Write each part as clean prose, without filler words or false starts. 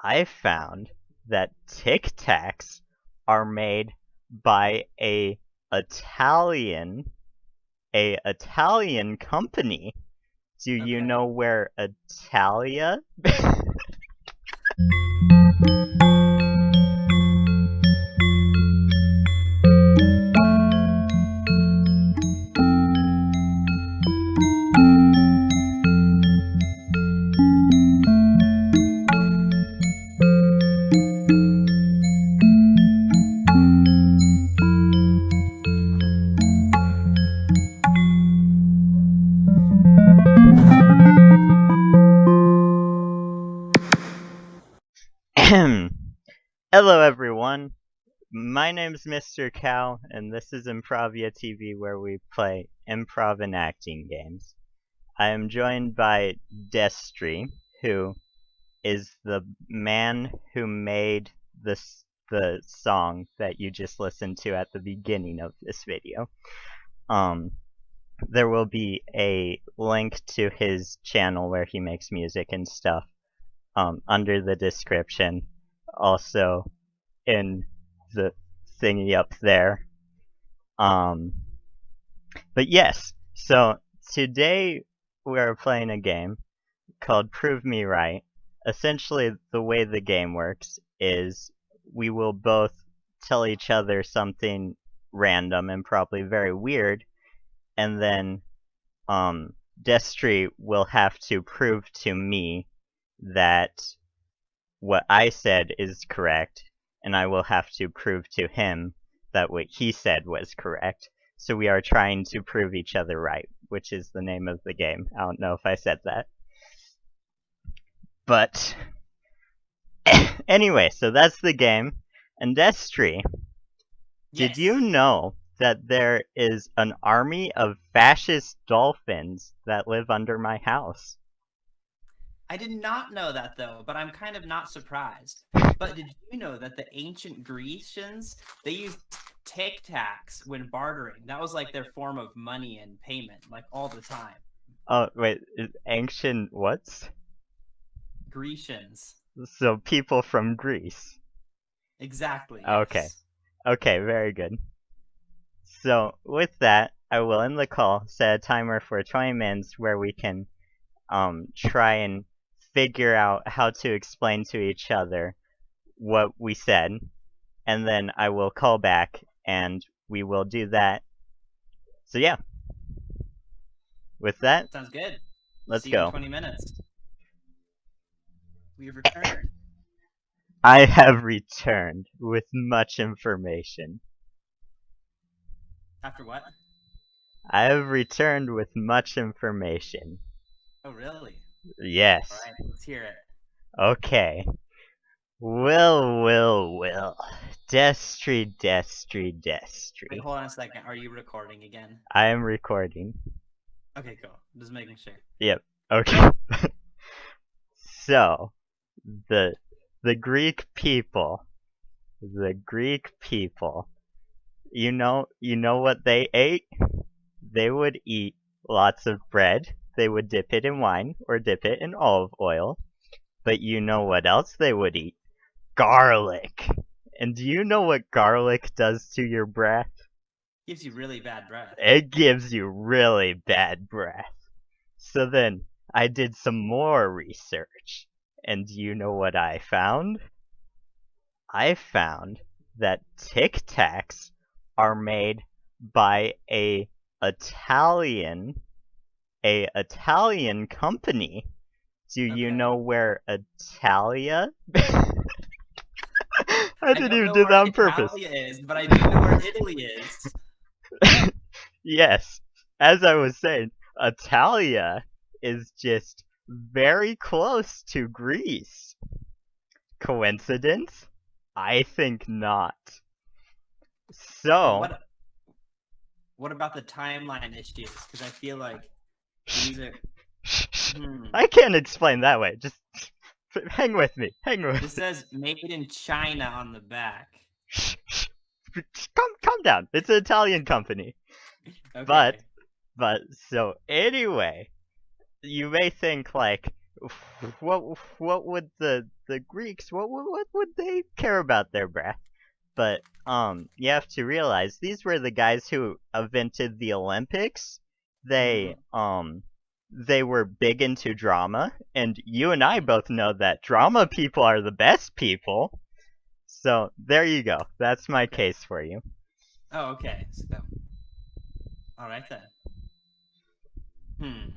I found that Tic Tacs are made by Italian a Italian company. Do you Okay. know where Italia? Hello, everyone. My name's Mr. Cow, and this is Improvia TV, where we play improv and acting games. I am joined by Destry, who is the man who made the song that you just listened to at the beginning of this video. Um, there will be a link to his channel where he makes music and stuff under the description. Also in the thingy up there. Um, but yes, so today we're playing a game called Prove Me Right. Essentially, the way the game works is we will both tell each other something random and probably very weird, and then Destry will have to prove to me that what I said is correct, and I will have to prove to him that what he said was correct. So we are trying to prove each other right, which is the name of the game. I don't know if I said that. But anyway, so that's the game. And Destry, did you Yes. know that there is an army of fascist dolphins that live under my house? I did not know that though, but I'm kind of not surprised. But did you know that the ancient Grecians, they used tic tacs when bartering? That was like their form of money and payment, like all the time. Oh, wait, ancient what? Grecians. So people from Greece. Exactly, Okay. yes. Okay, very good. So with that, I will end the call, set a timer for 20 minutes where we can try and figure out how to explain to each other what we said, and then I will call back and we will do that. So yeah, with that, Sounds good. let's See you in go. 20 minutes. We've returned. I have returned with much information. After what? I have returned with much information. Oh, really? All Yes. right, let's hear it. Okay. Will. Destry, Destry, Wait, Destry. hold on a second. Are you recording again? I am recording. Okay, cool. Just making sure. Yep. Okay. So, the the Greek people, the Greek people, you know what they ate? They would eat lots of bread. They would dip it in wine or dip it in olive oil. But you know what else they would eat? Garlic. And do you know what garlic does to your breath? Gives you really bad breath. It gives you really bad breath. So then I did some more research. And do you know what I found? I found that Tic Tacs are made by Italian a Italian company. Do you Okay. know where Italia? I I didn't don't even know do that where on purpose. Italia is, but I do know where Italy is. Yes, as I was saying, Italia is just very close to Greece. Coincidence? I think not. Okay, So, what about the timeline issues? Because I feel like these are hmm. I can't explain that way. Just hang with me. Hang This with me. says made in China on the back. Calm down. It's an Italian company. But Okay. but so anyway, you may think like, what would the Greeks, what would they care about their breath? But you have to realize these were the guys who invented the Olympics. Hmm. They were big into drama, and you and I both know that drama people are the best people. So there you go. That's my Okay. case for you. Oh, okay. So, all right then. Hmm.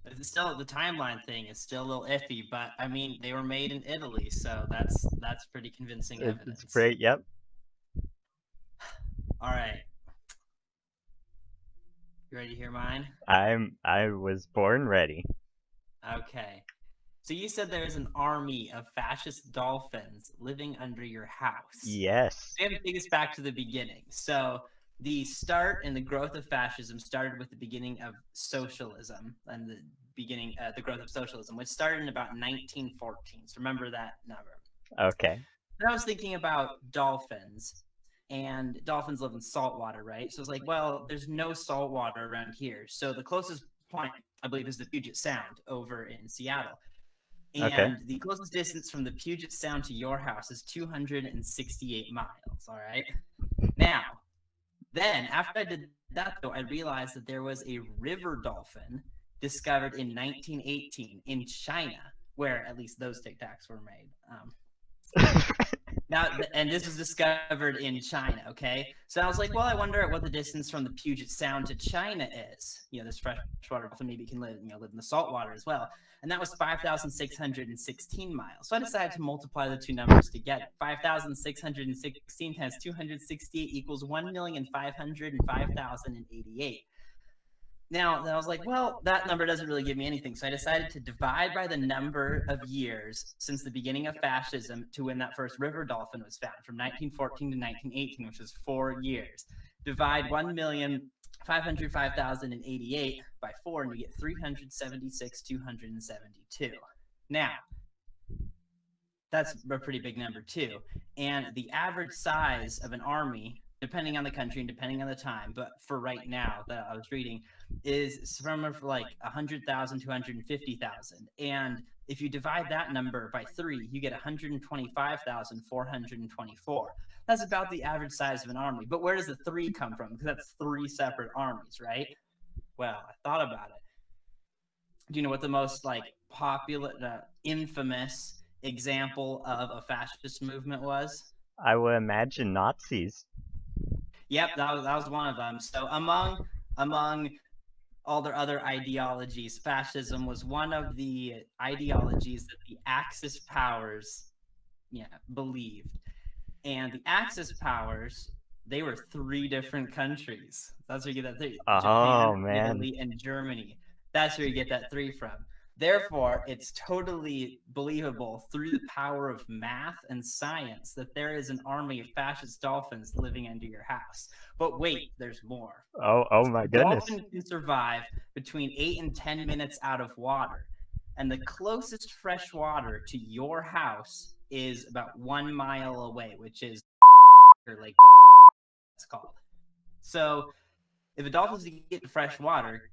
It's still the timeline thing is still a little iffy, but I mean they were made in Italy, so that's pretty convincing It's evidence. great. Yep. All right, you ready to hear mine? I was born ready. Okay. So you said there's an army of fascist dolphins living under your house. Yes. We have to take us back to the beginning. So the start and the growth of fascism started with the beginning of socialism and the growth of socialism, which started in about 1914. So remember that number. Okay. And I was thinking about dolphins, and dolphins live in salt water, right? So it's like, well, there's no salt water around here. So the closest point, I believe, is the Puget Sound over in Seattle. Okay. And the closest distance from the Puget Sound to your house is 268 miles. All right. Now, then after I did that, though, I realized that there was a river dolphin discovered in 1918 in China, where at least those Tic Tacs were made. Now, and this was discovered in China, okay? So I was like, well, I wonder what the distance from the Puget Sound to China is. This freshwater dolphin maybe can live in the saltwater as well. And that was 5,616 miles. So I decided to multiply the two numbers together. 5,616 times 268 equals 1,505,088. Now, then I was like, well, that number doesn't really give me anything. So I decided to divide by the number of years since the beginning of fascism to when that first river dolphin was found, from 1914 to 1918, which was 4 years. Divide 1,505,088 by 4, and you get 376,272. Now, that's a pretty big number too. And the average size of an army, depending on the country and depending on the time, but for right now that I was reading, is from like 100,000 to 150,000. And if you divide that number by 3, you get 125,424. That's about the average size of an army. But where does the 3 come from? Because that's 3 separate armies, right? Well, I thought about it. Do you know what the most popular, infamous example of a fascist movement was? I would imagine Nazis. Yep, that was one of them. So among all their other ideologies, fascism was one of the ideologies that the Axis powers, believed. And the Axis powers, they were 3 different countries. That's where you get that 3. Oh Japan, man. Italy, and Germany. That's where you get that 3 from. Therefore, it's totally believable through the power of math and science that there is an army of fascist dolphins living under your house. But wait, there's more. Oh my A goodness. dolphin can survive between 8 and 10 minutes out of water. And the closest fresh water to your house is about 1 mile away, which is Lake it's called. So if a dolphin's to get fresh water,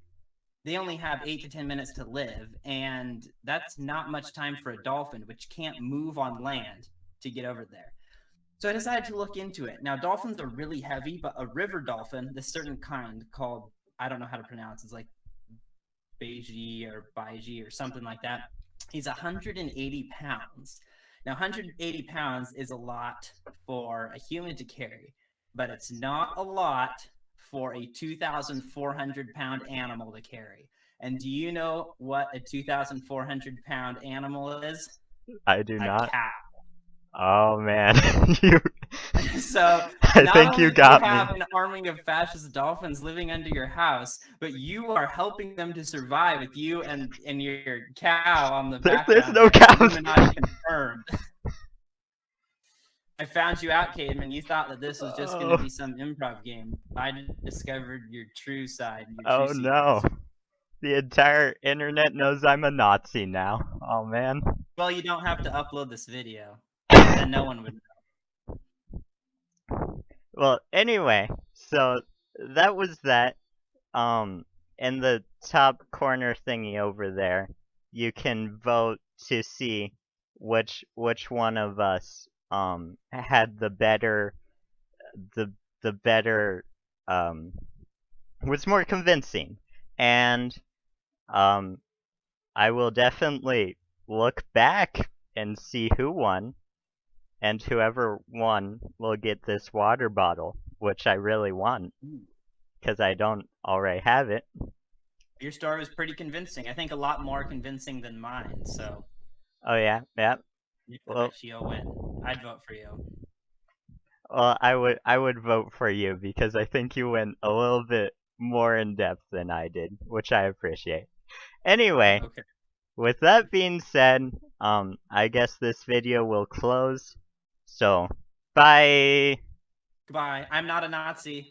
they only have 8 to 10 minutes to live, and that's not much time for a dolphin, which can't move on land to get over there. So I decided to look into it. Now, dolphins are really heavy, but a river dolphin, this certain kind called, I don't know how to pronounce, it's like Beiji or Baiji or something like that. He's 180 pounds. Now, 180 pounds is a lot for a human to carry, but it's not a lot for a 2,400-pound animal to carry. And do you know what a 2,400-pound animal is? I do A not. cow. Oh man. you So I not think you only do you got me. have an army of fascist dolphins living under your house, but you are helping them to survive with you and your cow on the There's background. no cows. Illuminati confirmed. I found you out, Cademan. You thought that this was just going to be some improv game. I discovered your true side, your true Oh no. secrets. The entire internet knows I'm a Nazi now. Oh man. Well, you don't have to upload this video. Then no one would know. Well, anyway, so that was that. Um in the top corner thingy over there, you can vote to see which one of us had the the better was more convincing. And um I will definitely look back and see who won, and whoever won will get this water bottle, which I really want Ooh. because I don't already have it. Your story was pretty convincing. I think a lot more convincing than mine. So Oh yeah, yeah. I Well, bet you'll win. I'd vote for you. I would vote for you because I think you went a little bit more in depth than I did, which I appreciate. Anyway, Okay. with that being said, I guess this video will close. So, bye. Goodbye. I'm not a Nazi.